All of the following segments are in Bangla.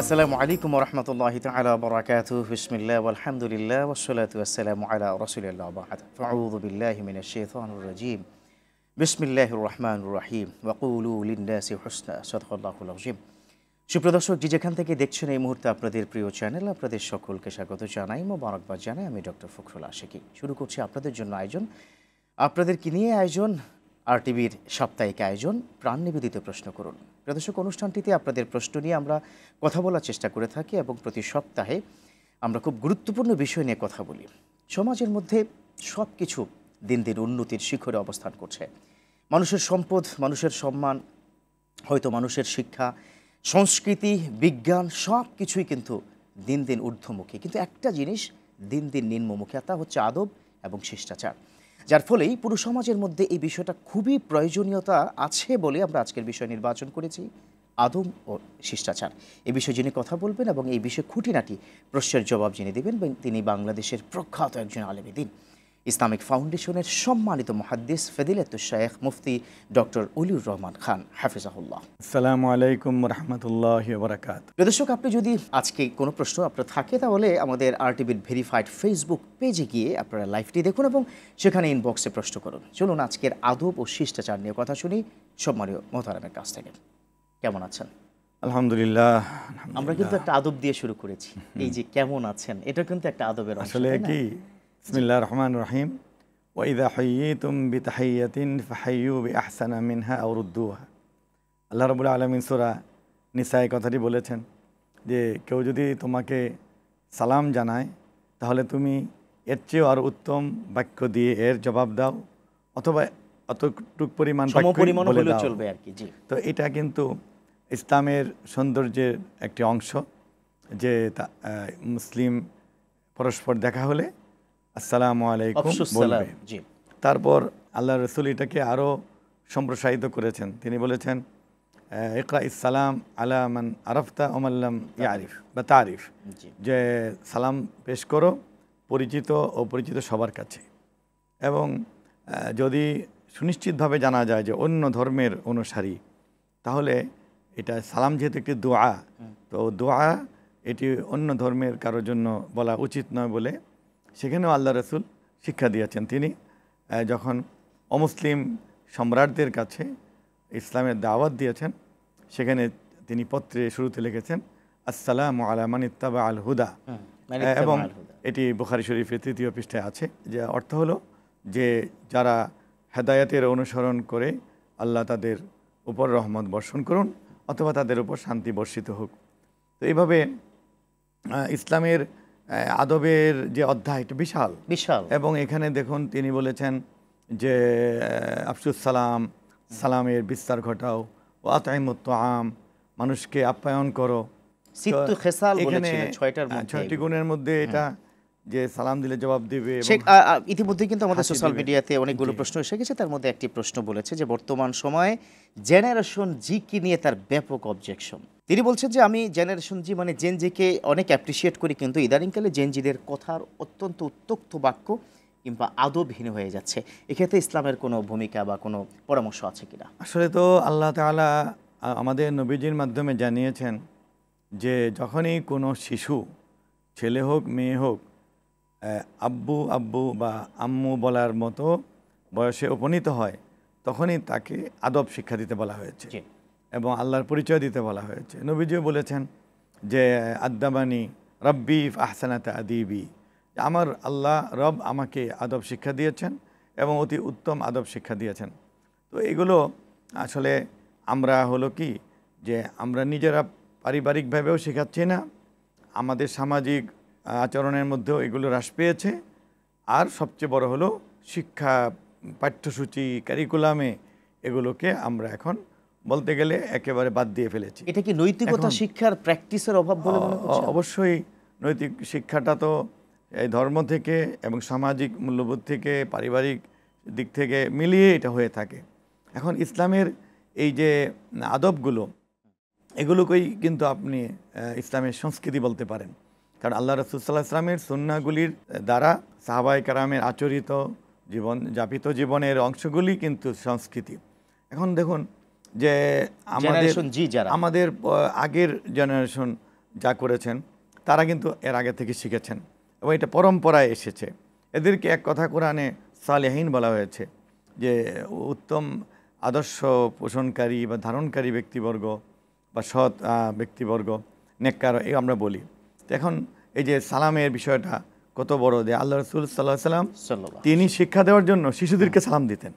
আসসালামু আলাইকুম ওয়া রাহমাতুল্লাহি তাআলা ওয়া বারাকাতুহু বিসমিল্লাহ ওয়াল হামদুলিল্লাহ ওয়াস সালাতু ওয়াস সালামু আলা রাসূলিল্লাহ ওয়া বা'দ ফাআউযু বিল্লাহি মিনাশ শাইতানির রাজীম বিসমিল্লাহির রহমানির রহিম ওয়া কুলু লিন-নাসি হুসনা সাদাকাল্লাহুল আযীম। সুপ্রিয় দর্শক, যে যেখান থেকে দেখছেন এই মুহূর্তে আপনাদের প্রিয় চ্যানেল, আপনাদের সকলকে স্বাগত জানাই, মোবারকবাদ জানাই। আমি ডক্টর ফখরুল আশিকি শুরু করছি আপনাদের জন্য আয়োজন, আপনাদেরকে নিয়ে আয়োজন আরটিভির সাপ্তাহিক আয়োজন প্রাণ নিবেদিত প্রশ্ন করুন। প্রিয় দর্শক, অনুষ্ঠানটিতে আপনাদের প্রশ্ন নিয়ে আমরা কথা বলার চেষ্টা করে থাকি এবং প্রতি সপ্তাহে আমরা খুব গুরুত্বপূর্ণ বিষয় নিয়ে কথা বলি। সমাজের মধ্যে সব কিছু দিন দিন উন্নতির শিখরে অবস্থান করছে। মানুষের সম্পদ, মানুষের সম্মান, হয়তো মানুষের শিক্ষা, সংস্কৃতি, বিজ্ঞান সব কিছুই কিন্তু দিন দিন ঊর্ধ্বমুখী, কিন্তু একটা জিনিস দিন দিন নিম্নমুখী, তা হচ্ছে আদব এবং শিষ্টাচার। যার ফলেই পুরো সমাজের মধ্যে এই বিষয়টা খুবই প্রয়োজনীয়তা আছে বলে আমরা আজকের বিষয় নির্বাচন করেছি, আদব ও শিষ্টাচার। এই বিষয়ে যিনি কথা বলবেন এবং এই বিষয়ে খুঁটিনাটি প্রশ্নের জবাব যিনি দেবেন, তিনি বাংলাদেশের প্রখ্যাত একজন আলেমে দ্বীন, ইসলামিক ফাউন্ডেশনের সম্মানিত মুহাদ্দিস ফজিলাতুশ শাইখ মুফতি ডক্টর ওলিউর রহমান খান হাফিজাহুল্লাহ। আসসালামু আলাইকুম ওয়া রাহমাতুল্লাহি ওয়া বারাকাতুহু। প্রিয় দর্শক, আপনি যদি আজকে কোনো প্রশ্ন আপনার থাকে তাহলে আমাদের আরটিভির ভেরিফাইড ফেসবুক পেজে গিয়ে আপনারা লাইভটি দেখুন এবং সেখানে ইনবক্সে প্রশ্ন করুন। চলুন আজকের আদব ও শিষ্টাচার নিয়ে কথা শুনি সম্মানীয় মোহতারামের কাছ থেকে। কেমন আছেন? আলহামদুলিল্লাহ। আমরা কিন্তু একটা আদব দিয়ে শুরু করেছি, এই যে কেমন আছেন, এটা কিন্তু একটা আদবের অংশ। আসলে কি, বিসমিল্লাহির রহমানির রহিম, ওয়া ইযা হাইয়িতুম বিতাহিয়াতিন ফাহাইয়ু বিআহসানা মিনহা আও রুদ্দুহা। আল্লাহ রাব্বুল আলামিন সূরা নিসায় কথাটি বলেছেন যে কেউ যদি তোমাকে সালাম জানায় তাহলে তুমি এর চেয়েও আর উত্তম বাক্য দিয়ে এর জবাব দাও, অথবা অতটুক পরিমাণ বলে দাও চলবে আর কি। জি, তো এটা কিন্তু ইসলামের সৌন্দর্যের একটি অংশ যে মুসলিম পরস্পর দেখা হলে আসসালামু আলাইকুম বলবে। তারপর আল্লাহ রসুল এটাকে আরও সম্প্রসারিত করেছেন। তিনি বলেছেন ইকরা ইসসালাম আলা মান আরাফতা ওমাল্লাম ইয়ারিফ বা তারিফ, যে সালাম পেশ করো পরিচিত ও পরিচিত সবার কাছে, এবং যদি সুনিশ্চিতভাবে জানা যায় যে অন্য ধর্মের অনুসারী, তাহলে এটা সালাম যেহেতু একটি দোয়া, তো দোয়া এটি অন্য ধর্মের কারোর জন্য বলা উচিত নয় বলে সেখানেও আল্লাহ রসুল শিক্ষা দিয়েছেন। তিনি যখন অমুসলিম সম্রাটদের কাছে ইসলামের দাওয়াত দিয়েছেন, সেখানে তিনি পত্রে শুরুতে লিখেছেন আসসালামু আলা মান ইত্তাবা আল হুদা, এবং এটি বুখারী শরীফের 3য় পৃষ্ঠায় আছে, যে অর্থ হলো যে যারা হেদায়েতের অনুসরণ করে আল্লাহ তাদের উপর রহমত বর্ষণ করুন অথবা তাদের উপর শান্তি বর্ষিত হোক। তো এইভাবে ইসলামের আদবের যে অধ্যায় এটা বিশাল বিশাল, এবং এখানে দেখুন তিনি বলেছেন যে আফসুস সালাম, সালামের বিস্তার ঘটাও, ও আতঈমুত তাআম, মানুষকে আপ্যায়ন করো। এখানে 6টি গুণের মধ্যে এটা যে সালাম দিলে জবাব দিবে। ইতিমধ্যে কিন্তু আমাদের সোশ্যাল মিডিয়াতে অনেকগুলো প্রশ্ন এসে গেছে, তার মধ্যে একটি প্রশ্ন বলেছে যে বর্তমান সময়ে জেনারেশন জি কি নিয়ে তার ব্যাপক অবজেকশন। তিনি বলছেন যে আমি জেনারেশন জি মানে জেন জিকে অনেক অ্যাপ্রিসিয়েট করি, কিন্তু ইদানিংকালে জেন জিদের কথার অত্যন্ত উত্তক্ত বাক্য কিংবা আদবহীন হয়ে যাচ্ছে। এক্ষেত্রে ইসলামের কোনো ভূমিকা বা কোনো পরামর্শ আছে কিনা? আসলে তো আল্লাহ তাআলা আমাদের নবীজির মাধ্যমে জানিয়েছেন যে যখনই কোনো শিশু, ছেলে হোক মেয়ে হোক, আব্বু আব্বু বা আম্মু বলার মতো বয়সে উপনীত হয়, তখনই তাকে আদব শিক্ষা দিতে বলা হয়েছে এবং আল্লাহর পরিচয় দিতে বলা হয়েছে। নবীজিও বলেছেন যে আদ্দাবানি রব্বি আহসানা তা'দীবি, আমার আল্লাহ রব আমাকে আদব শিক্ষা দিয়েছেন এবং অতি উত্তম আদব শিক্ষা দিয়েছেন। তো এগুলো আসলে আমরা হলো কি যে আমরা নিজেরা পারিবারিকভাবেও শেখাচ্ছি না, আমাদের সামাজিক আচরণের মধ্যেও এগুলো হ্রাস পেয়েছে, আর সবচেয়ে বড় হলো শিক্ষা পাঠ্যসূচি কারিকুলামে এগুলোকে আমরা এখন বলতে গেলে একেবারে বাদ দিয়ে ফেলেছি। এটা কি নৈতিকতা শিক্ষার প্র্যাকটিসের অভাব বলে মনে করছেন? অবশ্যই নৈতিক শিক্ষাটা তো এই ধর্ম থেকে এবং সামাজিক মূল্যবোধ থেকে পারিবারিক দিক থেকে মিলিয়ে এটা হয়ে থাকে। এখন ইসলামের এই যে আদবগুলো, এগুলোকেই কিন্তু আপনি ইসলামের সংস্কৃতি বলতে পারেন, কারণ আল্লাহ রাসূল সাল্লাল্লাহু আলাইহি ওয়াসাল্লামের সুন্নাহগুলির দ্বারা সাহাবায়ে কেরামের আচরিত জীবন যাপিত জীবনের অংশগুলি কিন্তু সংস্কৃতি। এখন দেখুন যে আমাদের আগের জেনারেশন যা করেছেন তারা কিন্তু এর আগে থেকে শিখেছেন এবং এটা পরম্পরায় এসেছে। এদেরকে এক কথা কোরআনে সালেহীন বলা হয়েছে, যে উত্তম আদর্শ পোষণকারী বা ধারণকারী ব্যক্তিবর্গ বা সৎ ব্যক্তিবর্গ, নেককার, এই আমরা বলি। তো এখন এই যে সালামের বিষয়টা কত বড়, যে আল্লাহ রাসূল সাল্লাল্লাহু আলাইহি ওয়াসাল্লাম তিনি শিক্ষা দেওয়ার জন্য শিশুদেরকে সালাম দিতেন,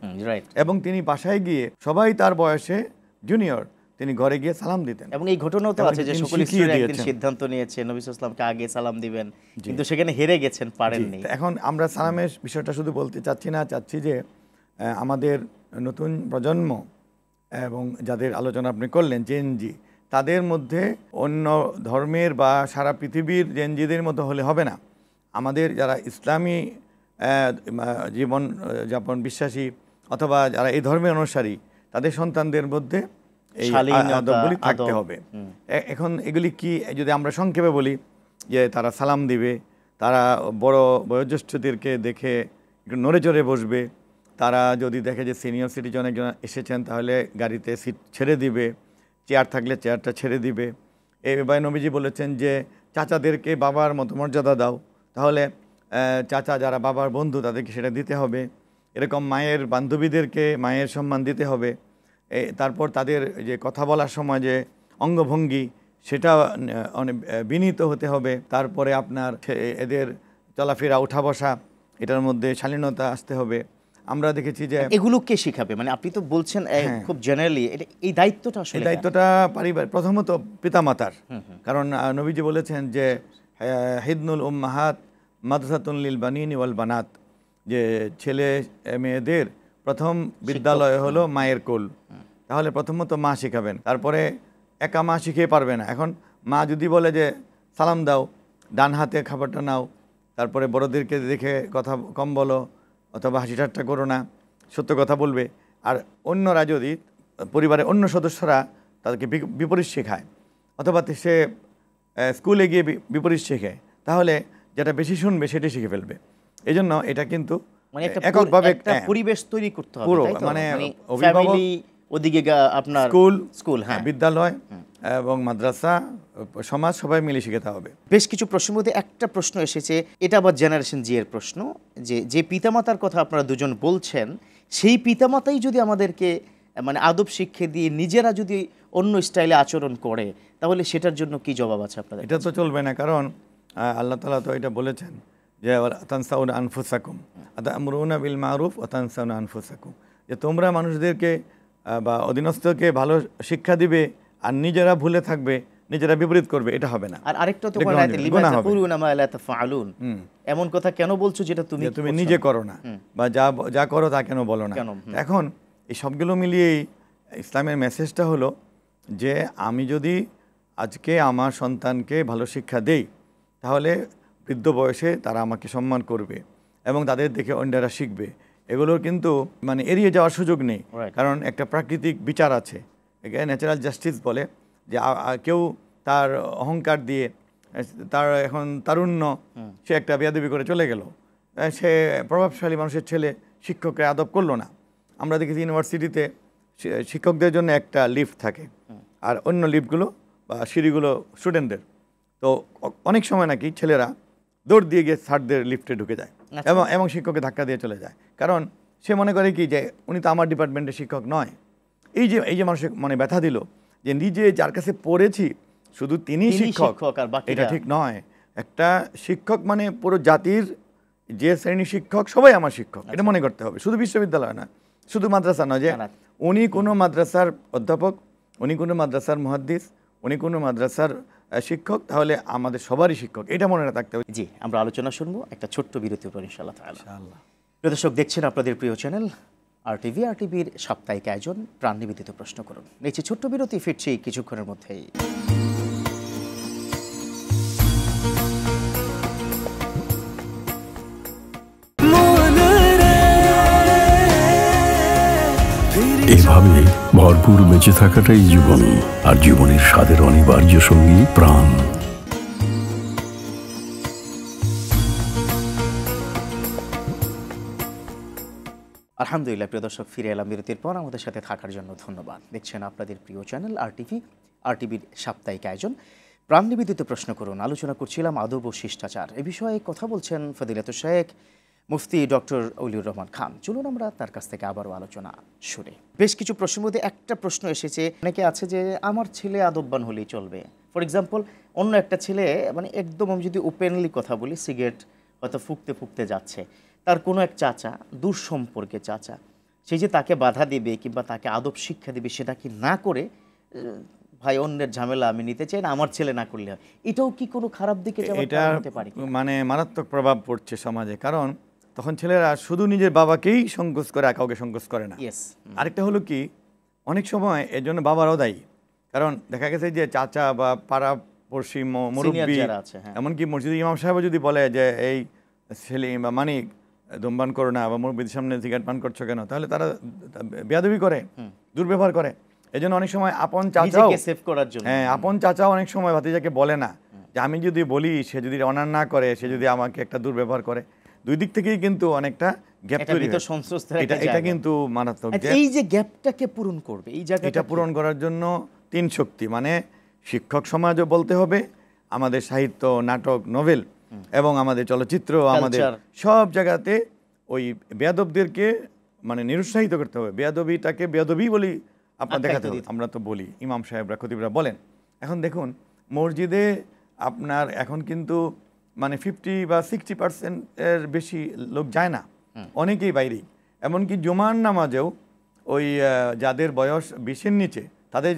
এবং তিনি বাসায় গিয়ে সবাই তার বয়সে জুনিয়র, তিনি ঘরে গিয়ে সালাম দিতেন। এবং এই ঘটনাও তো আছে যে সকল স্ত্রীরা একদিন সিদ্ধান্ত নিয়েছে নবী সাল্লাল্লাহু আলাইহি ওয়াসাল্লামকে আগে সালাম দিবেন, কিন্তু সেখানে হেরে গেছেন, পারেননি। এখন আমরা সালামের বিষয়টা শুধু বলতে চাচ্ছি যে আমাদের নতুন প্রজন্ম এবং যাদের আলোচনা আপনি করলেন জেনজি, তাদের মধ্যে অন্য ধর্মের বা সারা পৃথিবীর জেনজিদের মতো হলে হবে না। আমাদের যারা ইসলামী জীবন যাপন বিশ্বাসী অথবা যারা এই ধর্মের অনুসারী, তাদের সন্তানদের মধ্যে এই আদবগুলি থাকতে হবে। এখন এগুলি কি যদি আমরা সংক্ষেপে বলি, যে তারা সালাম দিবে, তারা বড় বয়োজ্যেষ্ঠদেরকে দেখে একটু নড়ে চড়ে বসবে, তারা যদি দেখে যে সিনিয়র সিটিজেন একজন এসেছেন তাহলে গাড়িতে সিট ছেড়ে দিবে, চেয়ার থাকলে চেয়ারটা ছেড়ে দিবে। এবার নবীজি বলেছেন যে চাচাদেরকে বাবার মতো মর্যাদা দাও, তাহলে চাচা যারা বাবার বন্ধু তাদেরকে সেটা দিতে হবে। এরকম মায়ের বান্ধবীদেরকে মায়ের সম্মান দিতে হবে। তারপর তাদের যে কথা বলার সময় যে অঙ্গভঙ্গি, সেটা অনেক বিনীত হতে হবে। তারপরে আপনার এদের চলাফেরা, উঠা বসা, এটার মধ্যে শালীনতা আসতে হবে। আমরা দেখেছি যে এগুলো কে শিখাবে, মানে আপনি তো বলছেন খুব জেনারেলি, এই দায়িত্বটা আসলে, এই দায়িত্বটা পারিবারিক, প্রথমত পিতামাতার। কারণ নবীজি বলেছেন যে হিদনুল উম্মাহাত মাদ্রাসাতুন লিল বানিন ওয়াল বানাত, যে ছেলে মেয়েদের প্রথম বিদ্যালয় হলো মায়ের কোল। তাহলে প্রথমত মা শিখাবেন, তারপরে একা মা শিখিয়ে পারবে না। এখন মা যদি বলে যে সালাম দাও, ডান হাতে খাবারটা নাও, তারপরে বড়দেরকে দেখে কথা কম বলো অথবা হাসি ঠাট্টা করো না, সত্য কথা বলবে। আর অন্যরা যদি পরিবারের অন্য সদস্যরা তাদেরকে বিপরীত শেখায় অথবা সে স্কুলে গিয়ে বিপরীত শেখে, তাহলে যেটা বেশি শুনবে সেটাই শিখে ফেলবে। এই জন্য এটা কিন্তু এককভাবে পরিবেশ তৈরি করতে হবে, পুরো মানে অভিভাবক, ওদিকে আপনার স্কুল, হ্যাঁ, বিদ্যালয় এবং মাদ্রাসা, সমাজ, সবাই মিলে শিখাতে হবে। বেশ কিছু প্রশ্নের মধ্যে একটা প্রশ্ন এসেছে, এটা আবার জেনারেশন জি এর প্রশ্ন, যে পিতামাতার কথা আপনারা দুজন বলছেন, সেই পিতামাতাই যদি আমাদেরকে মানে আদব শিক্ষা দিয়ে নিজেরা যদি অন্য স্টাইলে আচরণ করে, তাহলে সেটার জন্য কি জবাব আছে আপনাদের? এটা তো চলবে না, কারণ আল্লাহ তাআলা তো এটা বলেছেন যে তানসাউনা আনফুসাকুম আতা'মুরুনা বিল মারুফ ওয়া তানসাউনা আনফুসাকুম, যে তোমরা মানুষদেরকে বা অধীনস্থকে ভালো শিক্ষা দিবে আর নিজেরা ভুলে থাকবে, নিজেরা বিপরীত করবে, এটা হবে না। আর আরেকটা তো লিমাতাকুলুনা মা লা তাফআলুন, এমন কথা কেন বলছো যেটা তুমি নিজে করো না, বা যা করো তা কেন বলো না। এখন এই সবগুলো মিলিয়েই ইসলামের মেসেজটা হলো যে আমি যদি আজকে আমার সন্তানকে ভালো শিক্ষা দেই, তাহলে বৃদ্ধ বয়সে তারা আমাকে সম্মান করবে এবং তাদের দেখে অন্যরা শিখবে। এগুলোর কিন্তু মানে এড়িয়ে যাওয়ার সুযোগ নেই, কারণ একটা প্রাকৃতিক বিচার আছে, ন্যাচারাল জাস্টিস বলে, যে কেউ তার অহংকার দিয়ে, তার এখন তারুণ্য, সে একটা বেয়াদবি করে চলে গেল, সে প্রভাবশালী মানুষের ছেলে শিক্ষককে আদব করলো না। আমরা দেখেছি ইউনিভার্সিটিতে শিক্ষকদের জন্য একটা লিফট থাকে, আর অন্য লিফটগুলো বা সিঁড়িগুলো স্টুডেন্টদের। তো অনেক সময় নাকি ছেলেরা দৌড় দিয়ে গিয়ে স্যারদের লিফটে ঢুকে যায় এবং শিক্ষককে ধাক্কা দিয়ে চলে যায়, কারণ সে মনে করে কি যে উনি তো আমার ডিপার্টমেন্টের শিক্ষক নয়। এই যে মানুষের মনে ব্যথা দিল যে নিজে যার কাছে পড়েছি শুধু তিনি শিক্ষক, এটা ঠিক নয়। একটা শিক্ষক মানে পুরো জাতির যে শ্রেণী শিক্ষক সবাই আমার শিক্ষক, এটা মনে করতে হবে। শুধু বিশ্ববিদ্যালয় না, শুধু মাদ্রাসা নয়, যে উনি কোনো মাদ্রাসার অধ্যাপক, উনি কোনো মাদ্রাসার মুহাদ্দিস, উনি কোনো মাদ্রাসার শিক্ষক, তাহলে আমাদের সবারই শিক্ষক, এটা মনে রাখতে হবে। জি, আমরা আলোচনা শুনবো একটা ছোট্ট বিরতির পর ইনশাআল্লাহ তাআলা। প্রিয় দর্শক, দেখছেন আপনাদের প্রিয় চ্যানেল আরটিভির সাপ্তাহিক আয়োজন প্রাণ নিবেদিত প্রশ্ন করুন। নিচে ছোট্ট বিরতি, ফিরছি কিছুক্ষণের মধ্যেই। এভাবে ভরপুর বেঁচে থাকাটাই জীবন, আর জীবনের স্বাদের অনিবার্য সঙ্গী প্রাণ। আলহামদুলিল্লাহ, প্রিয় দর্শক, ফিরে এলাম বিরতির পর। আমাদের সাথে থাকার জন্য ধন্যবাদ। দেখছেন আপনাদের প্রিয় চ্যানেল আরটিভির সাপ্তাহিক আয়োজন প্রাণ নিবেদিত প্রশ্ন করুন। আলোচনা করছিলাম আদব ও শিষ্টাচার। এ বিষয়ে কথা বলছেন ফজিলাতুল শেখ মুফতি ডক্টর অলিউর রহমান খান। চলুন আমরা তার কাছ থেকে আবারও আলোচনা শুনি। বেশ কিছু প্রশ্নের মধ্যে একটা প্রশ্ন এসেছে, অনেকে আছে যে আমার ছেলে আদববান হলেই চলবে। ফর এক্সাম্পল, অন্য একটা ছেলে মানে একদম আমি যদি ওপেনলি কথা বলি, সিগারেট হয়তো ফুঁকতে ফুঁকতে যাচ্ছে, তার কোনো এক চাচা, দূর সম্পর্কে চাচা, সে যে তাকে বাধা দিবে কিংবা তাকে আদব শিক্ষা দিবে সেটা কি না করে, ভাই অন্যের ঝামেলা আমি নিতে চাই না, আমার ছেলে না করলে হয়, এটাও কি কোনো খারাপ দিকে যেতে পারে? মানে মারাত্মক প্রভাব পড়ছে সমাজে, কারণ তখন ছেলেরা শুধু নিজের বাবাকেই সংকোচ করে, কাউকে সংকোচ করে না। আরেকটা হলো কি, অনেক সময় এর জন্য বাবারাও দায়ী, কারণ দেখা গেছে যে চাচা বা পাড়া পড়শি মুরব্বী, এমনকি মসজিদের ইমাম সাহেব যদি বলে যে এই ছেলে বা মানিক ধূমপান করো না, বা মুরব্বীদের সামনে সিগারেট পান করছো কেন, তাহলে তারা বেয়াদবি করে, দুর্ব্যবহার করে। এই জন্য অনেক সময় আপন চাচাও সেভ করার জন্য, আপন চাচাও অনেক সময় ভাতিজাকে বলে না যে আমি যদি বলি, সে যদি অনার না করে, সে যদি আমাকে একটা দুর্ব্যবহার করে। দুই দিক থেকেই কিন্তু অনেকটা গ্যাপ তৈরি হয়। এটা কিন্তু মারাত্মক। এই যে গ্যাপটাকে পূরণ করবে, এই জায়গাটা পূরণ করার জন্য তিন শক্তি, মানে শিক্ষক সমাজও বলতে হবে, আমাদের সাহিত্য, নাটক, নোবেল এবং আমাদের চলচ্চিত্র, আমাদের সব জায়গাতে ওই বেয়াদবদেরকে মানে নিরুৎসাহিত করতে হবে। বেয়াদবিটাকে বেয়াদবি বলি আপনার দেখাতে হবে। আমরা তো বলি, ইমাম সাহেবরা, খতিবরা বলেন। এখন দেখুন, মসজিদে আপনার এখন কিন্তু মানে 50 বা 60% বেশি লোক যায় না, অনেকেই বাইরেই। এমনকি জুমার নামাজেও ওই যাদের বয়স 20-এর নিচে, তাদের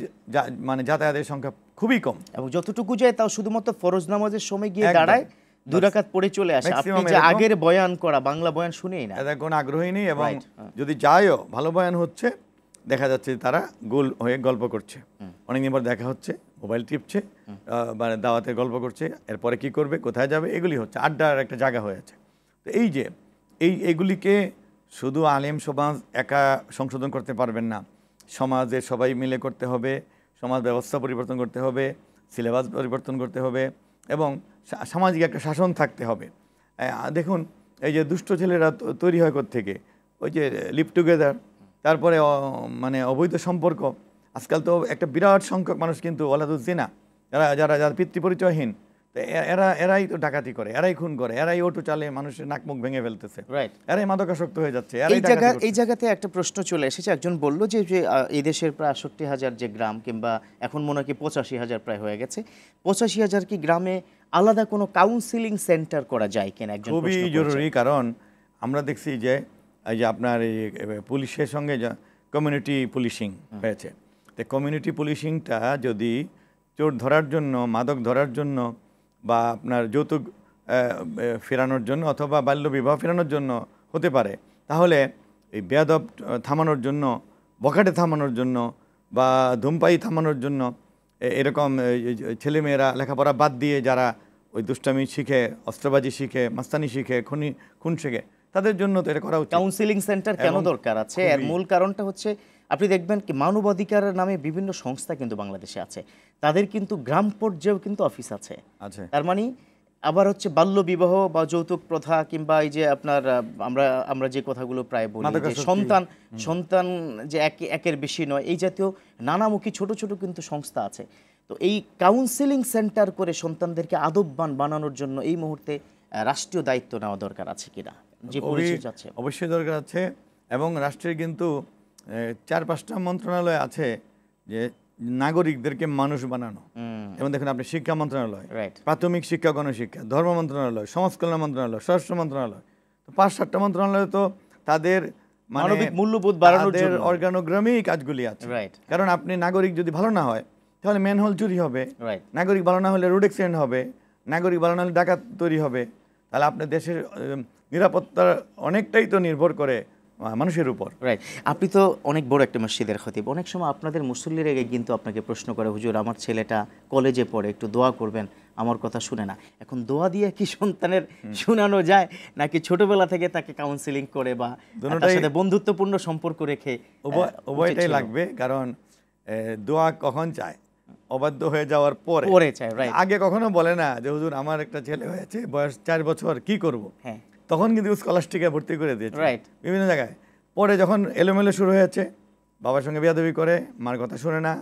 মানে যাতায়াতের সংখ্যা খুবই কম, এবং যতটুকু যায় তাও শুধুমাত্র ফরজ নামাজের সময় গিয়ে দাঁড়ায়, 2 রাকাত পড়ে চলে আসে। আপনি যে আগের বয়ান করা বাংলা বয়ান শুনেই না, এদের কোনো আগ্রহী নেই, এবং যদি যায়ও ভালো বয়ান হচ্ছে, দেখা যাচ্ছে তারা গোল হয়ে গল্প করছে, অনেকদিন পর দেখা হচ্ছে, মোবাইল টিপছে, মানে দাওয়াতের গল্প করছে, এরপরে কি করবে, কোথায় যাবে, এগুলি হচ্ছে, আড্ডার একটা জায়গা হয়েছে। তো এই যে এইগুলিকে শুধু আলেম সমাজ একা সংশোধন করতে পারবেন না, সমাজের সবাই মিলে করতে হবে, সমাজ ব্যবস্থা পরিবর্তন করতে হবে, সিলেবাস পরিবর্তন করতে হবে, এবং সামাজিক একটা শাসন থাকতে হবে। দেখুন, এই যে দুষ্ট ছেলেরা তৈরি হয় থেকে, ওই যে লিভ টুগেদার, তারপরে মানে অবৈধ সম্পর্ক। আজকাল তো একটা বিরাট সংখ্যক মানুষ কিন্তু ওলাদুজ্জিনা, যারা পিতৃ পরিচয়হীন, তো এরাই তো ডাকাতি করে, এরাই খুন করে, এরাই অটো চালে মানুষের নাক মুখ ভেঙে ফেলতেছে, এরাই মাদকাসক্ত হয়ে যাচ্ছে। এই জায়গাতে একটা প্রশ্ন চলে এসেছে, একজন বলল যে এই দেশের প্রায় 68,000 যে গ্রাম, কিংবা এখন মনে হয় 85,000 প্রায় হয়ে গেছে, 85,000 কি গ্রামে আলাদা কোনো কাউন্সিলিং সেন্টার করা যায় কিনা? একজন খুবই জরুরি, কারণ আমরা দেখছি যে এই যে আপনার এই পুলিশের সঙ্গে কমিউনিটি পুলিশিং হয়েছে, তো কমিউনিটি পুলিশিংটা যদি চোর ধরার জন্য, মাদক ধরার জন্য, বা আপনার যৌতুক ফেরানোর জন্য, অথবা বাল্যবিবাহ ফেরানোর জন্য হতে পারে, তাহলে এই বেয়াদব থামানোর জন্য, বখাটে থামানোর জন্য, বা ধূমপায়ী থামানোর জন্য, এরকম ছেলেমেয়েরা লেখাপড়া বাদ দিয়ে যারা ওই দুষ্টামি শিখে, অস্ত্রবাজি শিখে, মাস্তানি শিখে, খুন শিখে, তাদের জন্য তো এটা করা উচিত। কাউন্সিলিং সেন্টার কেন দরকার আছে? এর মূল কারণটা হচ্ছে, আপনি দেখবেন কি মানবাধিকারের নামে বিভিন্ন সংস্থা কিন্তু বাংলাদেশে আছে, তাদের কিন্তু গ্রাম পর্যায়েও কিন্তু অফিস আছে। তার মানে আবার হচ্ছে বাল্য বিবাহ বা যৌতুক প্রথা, কিংবা এই যে আপনার আমরা যে কথাগুলো প্রায় বলি যে সন্তান যে একের বেশি নয়, এই জাতীয় নানামুখী ছোট ছোট কিন্তু সংস্থা আছে। তো এই কাউন্সিলিং সেন্টার করে সন্তানদেরকে আদববান বানানোর জন্য এই মুহূর্তে রাষ্ট্রীয় দায়িত্ব নেওয়া দরকার আছে কিনা? যে অবশ্যই দরকার আছে, এবং রাষ্ট্রের কিন্তু 4-5টা মন্ত্রণালয় আছে যে নাগরিকদেরকে মানুষ বানানো। যেমন দেখুন, আপনি শিক্ষা মন্ত্রণালয়, প্রাথমিক শিক্ষা, গণশিক্ষা, ধর্ম মন্ত্রণালয়, সমাজ কল্যাণ মন্ত্রণালয়, স্বরাষ্ট্র মন্ত্রণালয়, তো 5-7টা মন্ত্রণালয় তো তাদের মানবিক মূল্যবোধ বাড়ানোর জন্য অর্গানোগ্রামেই কাজগুলি আছে। কারণ আপনি নাগরিক যদি ভালো না হয়, তাহলে ম্যানহোল চুরি হবে, নাগরিক ভালো না হলে রোড অ্যাক্সিডেন্ট হবে, নাগরিক ভালো না হলে ডাকাত তৈরি হবে, তাহলে আপনার দেশের নিরাপত্তা অনেকটাই তো নির্ভর করে মানুষের উপর। আপনি তো অনেক বড় একটা মসজিদের খতিব, অনেক সময় আপনাদের মুসল্লিরা কিন্তু আপনাকে প্রশ্ন করে, হুজুর আমার ছেলেটা কলেজে পড়ে, একটু দোয়া করবেন, আমার কথা শুনে না। এখন দোয়া দিয়ে কি সন্তানের শোনানো যায়, নাকি ছোটবেলা থেকে তাকে কাউন্সিলিং করে বা তার সাথে বন্ধুত্বপূর্ণ সম্পর্ক রেখে? উভয়টাই লাগবে, কারণ দোয়া কখন চায়? অবাধ্য হয়ে যাওয়ার পরে চায়। আগে কখনো বলে না যে হুজুর আমার একটা ছেলে হয়েছে, বয়স 4 বছর, কি করব? তখন কিন্তু স্কলাস্টিকে ভর্তি করে দিয়েছে বিভিন্ন জায়গায়। পরে যখন এলোমেলো শুরু হয়েছে, বাবার সঙ্গে বেয়াদবি করে, মার কথা শুনে না,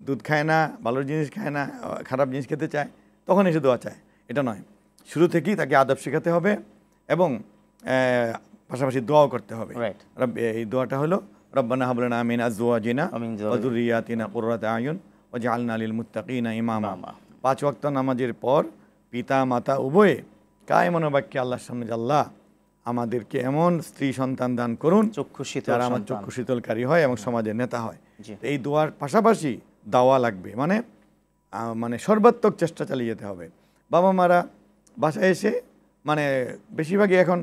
দুধ খায় না, ভালো জিনিস খায় না, খারাপ জিনিস খেতে চায়, তখন এসে দোয়া চায়, এটা নয়। শুরু থেকেই তাকে আদব শেখাতে হবে এবং পাশাপাশি দোয়াও করতে হবে। এই দোয়াটা হলো রব্বানা হাব লানা মিন আজওয়াজিনা ওয়া যুররিয়াতিনা কুররাতা আয়ুন ওয়াজআলনা লিল মুত্তাকিনা ইমামা। 5 ওয়াক্ত নামাজের পর পিতা মাতা উভয়ে কায় মনোবাক্যে আল্লাহর সামনে, আল্লাহ আমাদেরকে এমন স্ত্রী সন্তান দান করুন যারা আমার চক্ষু শীতলকারী হয় এবং সমাজের নেতা হয়। এই দোয়ার পাশাপাশি দাওয়া লাগবে, মানে সর্বাত্মক চেষ্টা চালিয়ে যেতে হবে। বাবা মারা বাসায় এসে বেশিরভাগই এখন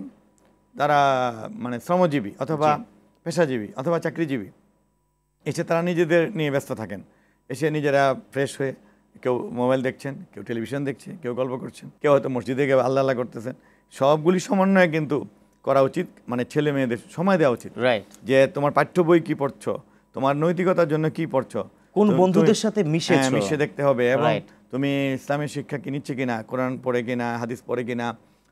তারা শ্রমজীবী অথবা পেশাজীবী অথবা চাকরিজীবী, এসে তারা নিজেদের নিয়ে ব্যস্ত থাকেন। এসে নিজেরা ফ্রেশ হয়ে কেউ মোবাইল দেখছেন, কেউ টেলিভিশন দেখছে, কেউ গল্প করছেন, কেউ হয়তো মসজিদে গিয়ে আল্লাহ আল্লাহ করতেছেন। সবগুলি সমন্বয়ে কিন্তু করা উচিত, ছেলে মেয়েদের সময় দেওয়া উচিত, যে তোমার পাঠ্য বই কি পড়ছো, তোমার নৈতিকতার জন্য কি পড়ছো, কোন বন্ধুদের সাথে মিশে দেখতে হবে, এবং তুমি ইসলামের শিক্ষা কি নিচ্ছে কিনা, কোরআন পড়ে কিনা, হাদিস পড়ে কিনা,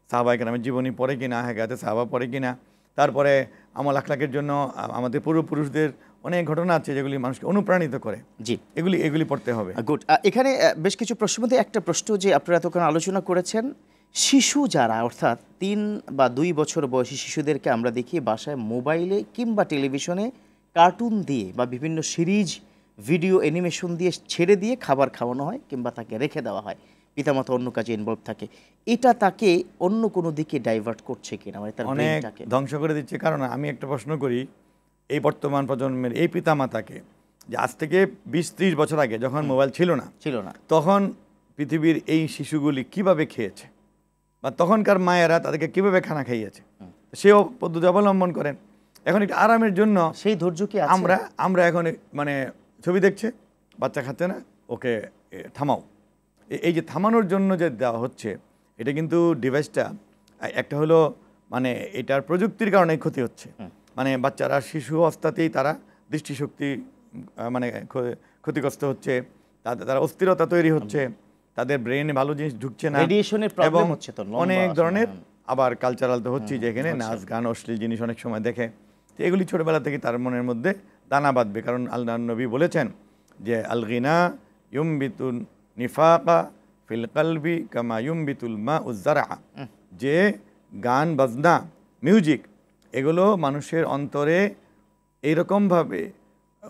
সাহাবায়ে কেরামের জীবনী পড়ে কিনা, হায়াতে সাহাবা পড়ে কিনা। তারপরে আমল আখলাকের জন্য আমাদের পূর্বপুরুষদের অনেক ঘটনা আছে যেগুলি মানুষকে অনুপ্রাণিত করে, এগুলি পড়তে হবে। গুড। এখানে বেশ কিছু প্রশ্নের মধ্যে একটা প্রশ্ন যে আপনারা এতক্ষণ আলোচনা করেছেন, শিশু যারা অর্থাৎ 3 বা 2 বছর বয়সী শিশুদেরকে আমরা দেখি বাসায় মোবাইলে কিংবা টেলিভিশনে কার্টুন দিয়ে বা বিভিন্ন সিরিজ, ভিডিও, অ্যানিমেশন দিয়ে ছেড়ে দিয়ে খাবার খাওয়ানো হয় কিংবা তাকে রেখে দেওয়া হয়, পিতামাতা অন্য কাজে ইনভলভ থাকে। এটা তাকে অন্য কোনো দিকে ডাইভার্ট করছে কিনা, তার ব্রেইনটাকে ধ্বংস করে দিচ্ছে। কারণ আমি একটা প্রশ্ন করি এই বর্তমান প্রজন্মের এই পিতামাতাকে, যে আজ থেকে 20-30 বছর আগে যখন মোবাইল ছিল না তখন পৃথিবীর এই শিশুগুলি কিভাবে খেয়েছে, বা তখনকার মায়েরা তাদেরকে কিভাবে খানা খাইয়েছে, সেও পদ্ধতি অবলম্বন করেন। এখন একটু আরামের জন্য সেই ধৈর্য কি আমরা এখন ছবি দেখছে, বাচ্চা খাচ্ছে না, ওকে থামাও। এই যে থামানোর জন্য যে দেওয়া হচ্ছে, এটা কিন্তু ডিভাইসটা একটা হলো এটার প্রযুক্তির কারণে ক্ষতি হচ্ছে। বাচ্চারা শিশু অবস্থাতেই তারা দৃষ্টিশক্তি ক্ষতিগ্রস্ত হচ্ছে, তারা অস্থিরতা তৈরি হচ্ছে, তাদের ব্রেনে ভালো জিনিস ঢুকছে না, এবং অনেক ধরনের আবার কালচারাল তো হচ্ছে, যেখানে নাচ গান অশ্লীল জিনিস অনেক সময় দেখে। তো এগুলি ছোটবেলা থেকে তার মনের মধ্যে দানা বাঁধবে। কারণ আল্লাহর নবী বলেছেন যে আল গিনা ইউমবিতুন নিফাকা ফিল কলবি কামা ইউমবিতুল মাউজ যারআ, যে গান বাজনা মিউজিক এগুলো মানুষের অন্তরে এইরকমভাবে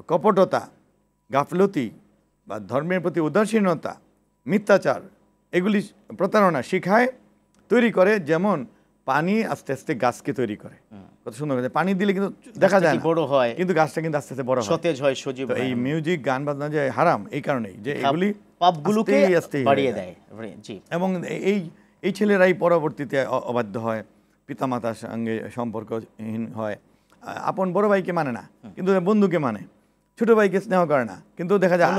কপটতা, গাফলতি বা ধর্মের প্রতি উদাসীনতা, মিথ্যাচার, এগুলি প্রতারণা শিখায়, তৈরি করে। যেমন পানি আস্তে আস্তে গাছকে তৈরি করে, কত সুন্দর করে পানি দিলে কিন্তু দেখা যায় বড় হয়, কিন্তু গাছটা কিন্তু আস্তে আস্তে বড় হয়, সতেজ হয়, সজীব হয়। এই মিউজিক গান বাজনা যে হারাম, এই কারণেই যে এগুলি পাপগুলোকে বাড়িয়ে দেয়। এবং এই ছেলেরাই পরবর্তীতে অবাধ্য হয়, পিতামাতার সঙ্গে সম্পর্কহীন হয়, আপন বড় ভাইকে মানে না কিন্তু বন্ধুকে মানে, ছোট ভাইকে স্নেহ করে না কিন্তু দেখা যায়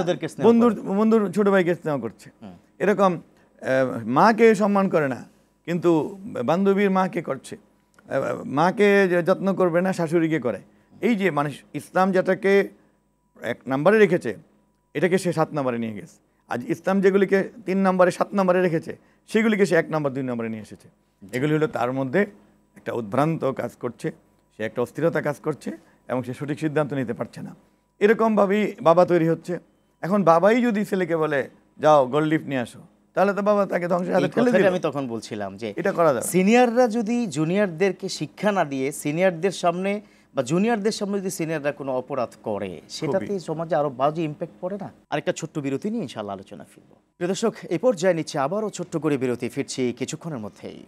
বন্ধুর ছোট ভাইকে স্নেহ করছে। এরকম মাকে সম্মান করে না কিন্তু বান্ধবীর মাকে করছে, মাকে যত্ন করবে না শাশুড়িকে করে। এই যে মানুষ ইসলাম যেটাকে 1 নম্বরে রেখেছে, এটাকে সে 7 নম্বরে নিয়ে গেছে। আজ ইসলাম যেগুলিকে 3 নম্বরে 7 নম্বরে রেখেছে, সেগুলিকে সে 1 নম্বর 2 নম্বরে নিয়ে এসেছে। এগুলি হলো তার মধ্যে একটা উদ্ভ্রান্ত কাজ করছে, সে একটা অস্থিরতা কাজ করছে এবং সে সঠিক সিদ্ধান্ত নিতে পারছে না। এরকমভাবেই বাবা তৈরি হচ্ছে। এখন বাবাই যদি ছেলেকে বলে যাও গোল্ড লিফট নিয়ে আসো, তাহলে তো বাবা তাকে ধ্বংসের হাতে ঠেলে দিবে। আমি তখন বলছিলাম যে এটা করা যাবে। সিনিয়ররা যদি জুনিয়রদেরকে শিক্ষা না দিয়ে সিনিয়রদের সামনে বা জুনিয়রদের সামনে যদি সিনিয়ররা কোনো অপরাধ করে, সেটাতে সমাজে আরো বাজে ইম্প্যাক্ট পড়ে না? আরেকটা ছোট্ট বিরতি নিয়ে ইনশাআল্লাহ আলোচনা ফিরবো। প্রিয় দর্শক, এই পর্যায়ে নিচ্ছে আবারও ছোট্ট করে বিরতি, ফিরছি কিছুক্ষণের মধ্যেই।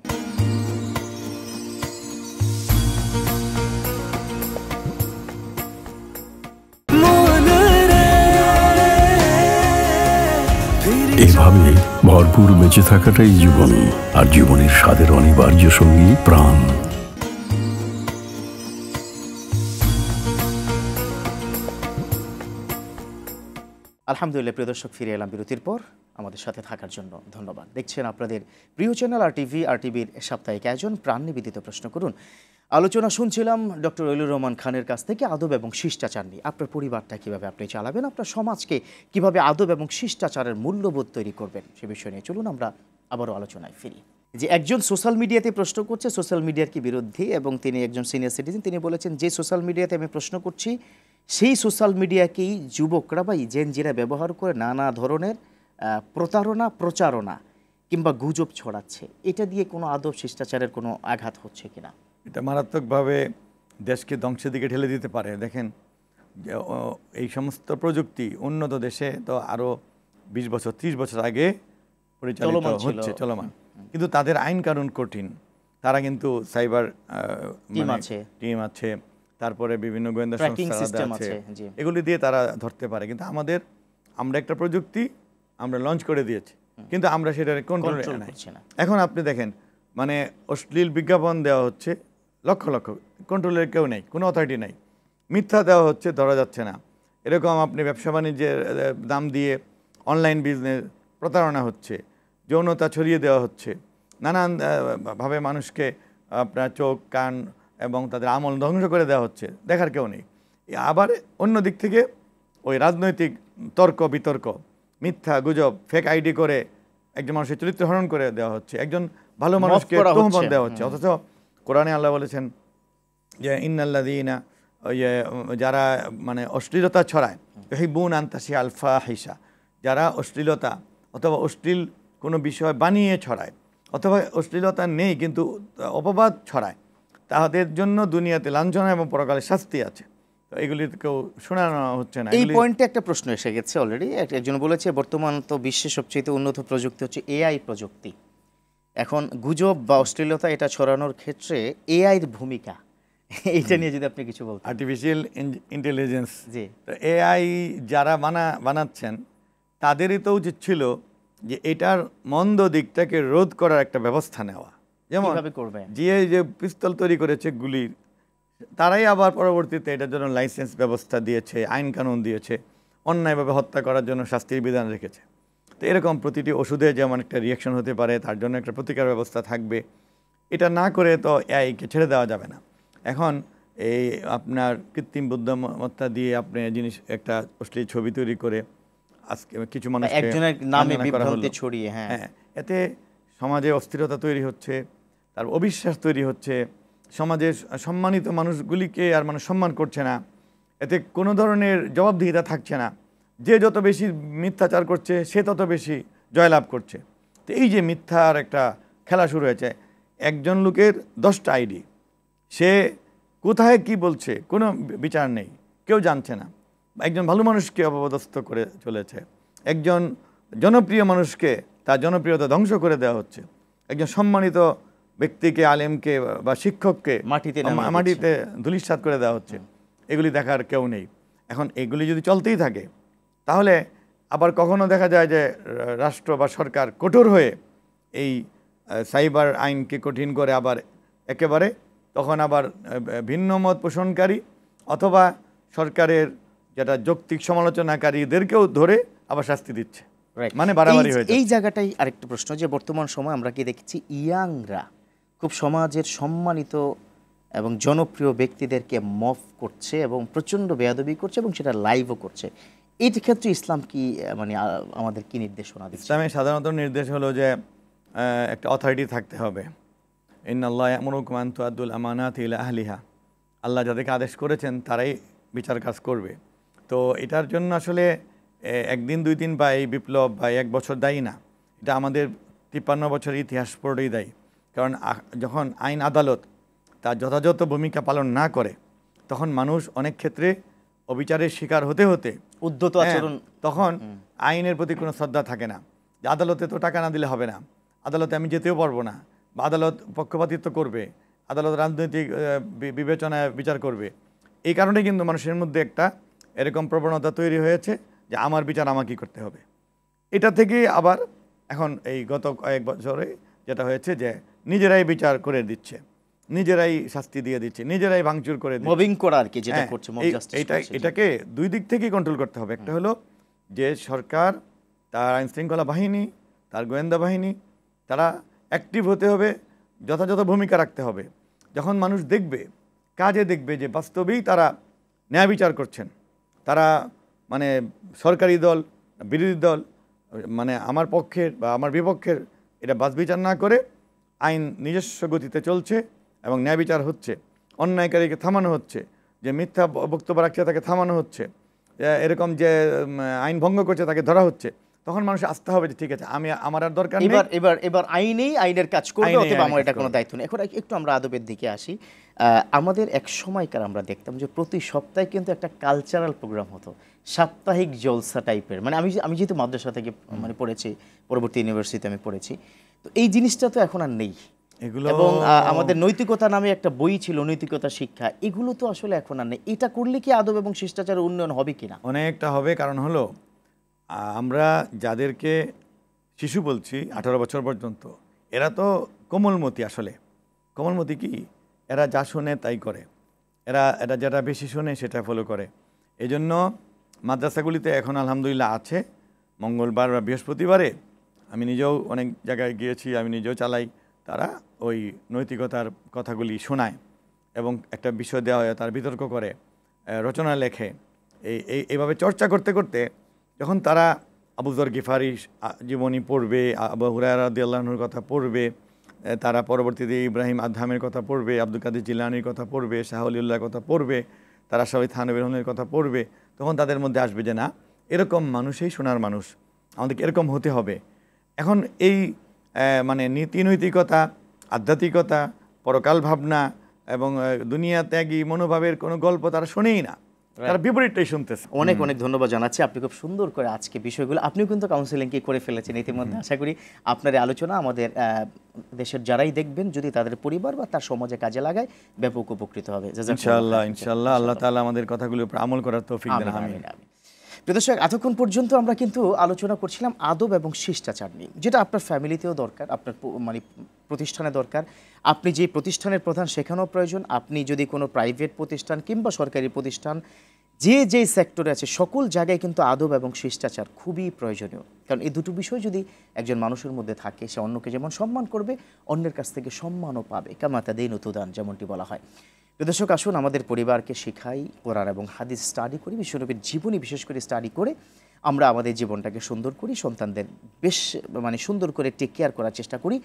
এভাবে ভরপুর বেঁচে থাকাটাই জীবন, আর জীবনের স্বাদের অনিবার্য সঙ্গী প্রাণ। আলহামদুলিল্লাহ, প্রিয় দর্শক, ফিরে এলাম বিরতির পর। আমাদের সাথে থাকার জন্য ধন্যবাদ। দেখছেন আপনাদের প্রিয় চ্যানেল RTVর সাপ্তাহিক আয়োজন প্রাণ নিবেদিত প্রশ্ন করুন। আলোচনা শুনছিলাম ডক্টর ওয়ালিউর রহমান খানের কাছ থেকে আদব এবং শিষ্টাচার নিয়ে। আপনার পরিবারটা কীভাবে আপনি চালাবেন, আপনার সমাজকে কীভাবে আদব এবং শিষ্টাচারের মূল্যবোধ তৈরি করবেন, সে বিষয় নিয়ে চলুন আমরা আবারও আলোচনায় ফিরি। যে একজন সোশ্যাল মিডিয়াতে প্রশ্ন করছে সোশ্যাল মিডিয়ার কি বিরোধী, এবং তিনি একজন সিনিয়র সিটিজেন, তিনি বলেছেন যে সোশ্যাল মিডিয়াতে আমি প্রশ্ন করছি সেই সোশ্যাল মিডিয়াকেই যুবকরা বা জেনজিরা ব্যবহার করে নানা ধরনের প্রতারণা, প্রচারণা কিংবা গুজব ছড়াচ্ছে। এটা দিয়ে কোনো আদব শিষ্টাচারের কোনো আঘাত হচ্ছে কিনা? এটা মারাত্মকভাবে দেশকে ধ্বংসের দিকে ঠেলে দিতে পারে। দেখেন, এই সমস্ত প্রযুক্তি উন্নত দেশে তো আরও 20 বছর 30 বছর আগে পরিচালিত হচ্ছে, চলমান, কিন্তু তাদের আইন কানুন কঠিন। তারা কিন্তু সাইবার টিম আছে, তারপরে বিভিন্ন গোয়েন্দা সংস্থা আছে, এগুলি দিয়ে তারা ধরতে পারে। কিন্তু আমরা একটা প্রযুক্তি আমরা লঞ্চ করে দিয়েছি, কিন্তু আমরা সেটা কন্ট্রোল করছি না। এখন আপনি দেখেন, মানে অশ্লীল বিজ্ঞাপন দেওয়া হচ্ছে লক্ষ লক্ষ, কন্ট্রোলের কেউ নেই, কোনো অথরিটি নাই। মিথ্যা দেওয়া হচ্ছে, ধরা যাচ্ছে না। এরকম আপনি ব্যবসা বাণিজ্যের দাম দিয়ে অনলাইন বিজনেস প্রতারণা হচ্ছে, যৌনতা ছড়িয়ে দেওয়া হচ্ছে, নানান ভাবে মানুষকে আপনার চোখ, কান এবং তাদের আমল ধ্বংস করে দেওয়া হচ্ছে, দেখার কেউ নেই। আবার অন্য দিক থেকে ওই রাজনৈতিক তর্ক বিতর্ক, মিথ্যা গুজব, ফেক আইডি করে একজন মানুষের চরিত্র হরণ করে দেওয়া হচ্ছে, একজন ভালো মানুষকে তোহমত দেওয়া হচ্ছে। অথচ কোরআনে আল্লাহ বলেছেন যে ইন্নাল্লাযীনা, যারা মানে অশ্লীলতা ছড়ায়, ইউহিব্বুনা আন তাশিয়া আল ফাহিশা, যারা অশ্লীলতা অথবা অশ্লীল কোনো বিষয় বানিয়ে ছড়ায় অথবা অশ্লীলতা নেই কিন্তু অপবাদ ছড়ায়, তাদের জন্য দুনিয়াতে লাঞ্ছনা এবং পরকালে শাস্তি আছে। তো এগুলি কেউ শোনানো হচ্ছে না। এই পয়েন্টে একটা প্রশ্ন এসে গেছে অলরেডি। একজন বলেছে বর্তমান তো বিশ্বের সবচেয়ে উন্নত প্রযুক্তি হচ্ছে এআই প্রযুক্তি। এখন গুজব বা অশ্লীলতা এটা ছড়ানোর ক্ষেত্রে এআইয়ের ভূমিকা, এইটা নিয়ে যদি আপনি কিছু বলতেন। আর্টিফিশিয়াল ইন্টেলিজেন্স, জি, তো এআই যারা বানাচ্ছেন তাদেরই তো উচিত ছিল যে এটার মন্দ দিকটাকে রোধ করার একটা ব্যবস্থা নেওয়া। যেমন যে পিস্তল তৈরি করেছে গুলির, তারাই আবার পরবর্তীতে এটার জন্য লাইসেন্স ব্যবস্থা দিয়েছে, আইন কানুন দিয়েছে, অন্যায়ভাবে হত্যা করার জন্য শাস্তির বিধান রেখেছে। তো এরকম প্রতিটি ওষুধে যেমন একটা রিয়াকশন হতে পারে, তার জন্য একটা প্রতিকার ব্যবস্থা থাকবে। এটা না করে তো এআইকে ছেড়ে দেওয়া যাবে না। এখন এই আপনার কৃত্রিম বুদ্ধিমত্তা দিয়ে আপনি একটা অশ্লীল ছবি তৈরি করে আজকে কিছু মানুষ একজনের নামে বিভ্রান্তি ছড়িয়ে, হ্যাঁ, এতে সমাজে অস্থিরতা তৈরি হচ্ছে, তার অবিশ্বাস তৈরি হচ্ছে, সমাজের সম্মানিত মানুষগুলিকে আর মানুষ সম্মান করছে না, এতে কোনো ধরনের জবাবদিহিতা থাকছে না। যে যত বেশি মিথ্যাচার করছে সে তত বেশি জয়লাভ করছে। তো এই যে মিথ্যার একটা খেলা শুরু হয়েছে, একজন লোকের 10টা আইডি, সে কোথায় কি বলছে কোনো বিচার নেই, কেউ জানছে না। একজন ভালো মানুষকে অপদস্থ করে চলেছে, একজন জনপ্রিয় মানুষকে তার জনপ্রিয়তা ধ্বংস করে দেওয়া হচ্ছে, একজন সম্মানিত ব্যক্তিকে, আলেমকে বা শিক্ষককে মাটিতে ধূলিসাৎ করে দেওয়া হচ্ছে। এগুলি দেখার কেউ নেই। এখন এগুলি যদি চলতেই থাকে তাহলে আবার কখনো দেখা যায় যে রাষ্ট্র বা সরকার কঠোর হয়ে এই সাইবার আইনকে কঠিন করে আবার একেবারে তখন আবার ভিন্ন মত পোষণকারী অথবা সরকারের যেটা যৌক্তিক সমালোচনাকারীদেরকেও ধরে আবার শাস্তি দিচ্ছে, মানে বাড়াবাড়ি হয়েছে। এই জায়গাটাই আরেকটা প্রশ্ন যে বর্তমান সময় আমরা কি দেখছি ইয়াংরা খুব সমাজের সম্মানিত এবং জনপ্রিয় ব্যক্তিদেরকে মফ করছে এবং প্রচণ্ড বেয়াদবি করছে এবং সেটা লাইভও করছে। এই ক্ষেত্রে ইসলাম কি মানে আমাদের কি নির্দেশনা দিচ্ছে? ইসলামের সাধারণত নির্দেশ হলো যে একটা অথরিটি থাকতে হবে। ইন্নাল্লাহ ইয়ামুরুকুম আন তুআদ্দুল আমানাতি ইলা আহলিহা, আল্লাহ যাদেরকে আদেশ করেছেন তারাই বিচার কাজ করবে। তো এটার জন্য আসলে একদিন 2 দিন বা এই বিপ্লব বা 1 বছর দায়ী না, এটা আমাদের 53 বছরের ইতিহাস পুরোটাই দায়ী। কারণ যখন আইন আদালত তার যথাযথ ভূমিকা পালন না করে তখন মানুষ অনেক ক্ষেত্রে অবিচারের শিকার হতে হতে উদ্ধত আচরণ, তখন আইনের প্রতি কোনো শ্রদ্ধা থাকে না। যে আদালতে তো টাকা না দিলে হবে না, আদালতে আমি যেতেও পারবো না, বা আদালত পক্ষপাতিত্ব করবে, আদালত রাজনৈতিক বিবেচনায় বিচার করবে। এই কারণে কিন্তু মানুষের মধ্যে একটা এরকম প্রবণতা তৈরি হয়েছে যে আমার বিচার আমাকেই করতে হবে। এটা থেকে আবার এখন এই গত কয়েক বছরে যেটা হয়েছে যে নিজেরাই বিচার করে দিচ্ছে, নিজেরাই শাস্তি দিয়ে দিচ্ছে, নিজেরাই ভাঙচুর করে দিচ্ছে, মবিং করা আর কি যেটা করছে। এটাকে 2 দিক থেকেই কন্ট্রোল করতে হবে। একটা হলো যে সরকার, তার আইনশৃঙ্খলা বাহিনী, তার গোয়েন্দা বাহিনী, তারা অ্যাক্টিভ হতে হবে, যথাযথ ভূমিকা রাখতে হবে। যখন মানুষ দেখবে, কাজে দেখবে যে বাস্তবেই তারা ন্যায় বিচার করছেন, তারা মানে সরকারি দল, বিরোধী দল, মানে আমার পক্ষের বা আমার বিপক্ষের এটা বাছ বিচার না করে আইন নিজস্ব গতিতে চলছে এবং ন্যায় বিচার হচ্ছে, অন্যায়কারীকে থামানো হচ্ছে, যে মিথ্যা বক্তব্য রাখছে তাকে থামানো হচ্ছে, এরকম যে আইন ভঙ্গ করছে তাকে ধরা হচ্ছে, তখন মানুষ আসতে হবে যে ঠিক আছে আমি আমার আর দরকার নেই, এবার আইনের কাজ করবে, অথবা আমার এটা কোনো দায়িত্ব নেই। এখন একটু আমরা আদবের দিকে আসি। আমাদের এক সময়কার আমরা দেখতাম যে প্রতি সপ্তাহে কিন্তু একটা কালচারাল প্রোগ্রাম হতো, সাপ্তাহিক জলসা টাইপের। মানে আমি যেহেতু মাদ্রাসা থেকে মানে পড়েছি, পরবর্তী ইউনিভার্সিটিতে আমি পড়েছি, তো এই জিনিসটা তো এখন আর নেই। এবং আমাদের নৈতিকতা নামে একটা বই ছিল, নৈতিকতা শিক্ষা, এগুলো তো আসলে এখন আর নেই। এটা করলে কি আদব এবং শিষ্টাচারের উন্নয়ন হবে কিনা? অনেকটা হবে। কারণ হলো আমরা যাদেরকে শিশু বলছি 18 বছর পর্যন্ত, এরা তো কোমলমতি। আসলে কোমলমতি কি, এরা যা শোনে তাই করে, এরা যেটা বেশি শোনে সেটা ফলো করে। এই জন্য মাদ্রাসাগুলিতে এখন আলহামদুলিল্লাহ আছে, মঙ্গলবার বা বৃহস্পতিবারে আমি নিজেও অনেক জায়গায় গিয়েছি, আমি নিজেও চালাই, তারা ওই নৈতিকতার কথাগুলি শোনায় এবং একটা বিষয় দেওয়া হয়, তার বিতর্ক করে, রচনা লেখে। এইভাবে চর্চা করতে করতে যখন তারা আবু যর গিফারি জীবনী পড়বে, আবু হুরায়রা রাদিয়াল্লাহু আনহুর কথা পড়বে, তারা পরবর্তীতে ইব্রাহিম আদহামের কথা পড়বে, আব্দুল কাদের জিলানির কথা পড়বে, শাহ ওলিউল্লাহর কথা পড়বে, তারা সবাই থানবীর রহমানের কথা পড়বে, তখন তাদের মধ্যে আসবে যে না, এরকম মানুষই সোনার মানুষ, আমাদেরকে এরকম হতে হবে। এখন এই মানে নীতি নৈতিকতা, আধ্যাত্মিকতা, পরকাল ভাবনা এবং দুনিয়া ত্যাগী মনোভাবের কোনো গল্প তারা শোনেই না, তারা বিপরীতটাই শুনতেছে। অনেক অনেক ধন্যবাদ জানাচ্ছি, আপনি খুব সুন্দর করে আজকে বিষয়গুলো, আপনিও কিন্তু কাউন্সেলিং কি করে ফেলেছেন ইতিমধ্যে। আশা করি আপনার এই আলোচনা আমাদের দেশের যারাই দেখবেন, যদি তাদের পরিবার বা তার সমাজে কাজে লাগায়, ব্যাপক উপকৃত হবে। ইনশাআল্লাহ ইনশাআল্লাহ, আল্লাহ তাআলা আমাদের কথাগুলোর উপর আমল করার তৌফিক দেন। আমিন। প্রিয় দর্শক, এতক্ষণ পর্যন্ত আমরা কিন্তু আলোচনা করছিলাম আদব এবং শিষ্টাচার নিয়ে, যেটা আপনার ফ্যামিলিতেও দরকার, আপনার মানে প্রতিষ্ঠানে দরকার। আপনি যে প্রতিষ্ঠানের প্রধান সেখানেও প্রয়োজন, আপনি যদি কোনো প্রাইভেট প্রতিষ্ঠান কিংবা সরকারি প্রতিষ্ঠান, যেই সেক্টরে আছে সকল জায়গায় কিন্তু আদব এবং শিষ্টাচার খুবই প্রয়োজনীয়। কারণ এই দুটো বিষয় যদি একজন মানুষের মধ্যে থাকে, সে অন্যকে যেমন সম্মান করবে, অন্যের কাছ থেকে সম্মানও পাবে। কামা তাদিনু তুদান, যেমনটি বলা হয়। দর্শক, আসুন আমাদের পরিবারকে শেখাই, কোরআন এবং হাদিস স্টাডি করি, বিশ্বনবীর জীবনী বিশেষ করে স্টাডি করে আমরা আমাদের জীবনটাকে সুন্দর করি, সন্তানদের বেশ মানে সুন্দর করে টেক কেয়ার করার চেষ্টা করি।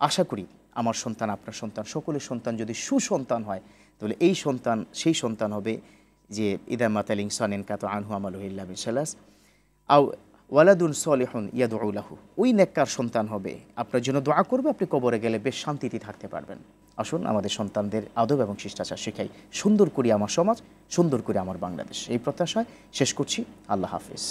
আশা করি আমার সন্তান, আপনার সন্তান, সকলের সন্তান যদি সুসন্তান হয়, তাহলে এই সন্তান সেই সন্তান হবে যে ইদা মাতাল ইনসান ইনকাতা আনহু আমালুহু ইল্লা বিসালাস আও ওয়ালাদুন সলিহুন ইয়াদউ লাহু, ওই নেককার সন্তান হবে, আপনার জন্য দোয়া করবে, আপনি কবরে গেলে বেশ শান্তিতে থাকতে পারবেন। আসুন আমাদের সন্তানদের আদব এবং শিষ্টাচার শেখাই, সুন্দর করি আমার সমাজ, সুন্দর করে আমার বাংলাদেশ। এই প্রত্যাশায় শেষ করছি। আল্লাহ হাফিজ।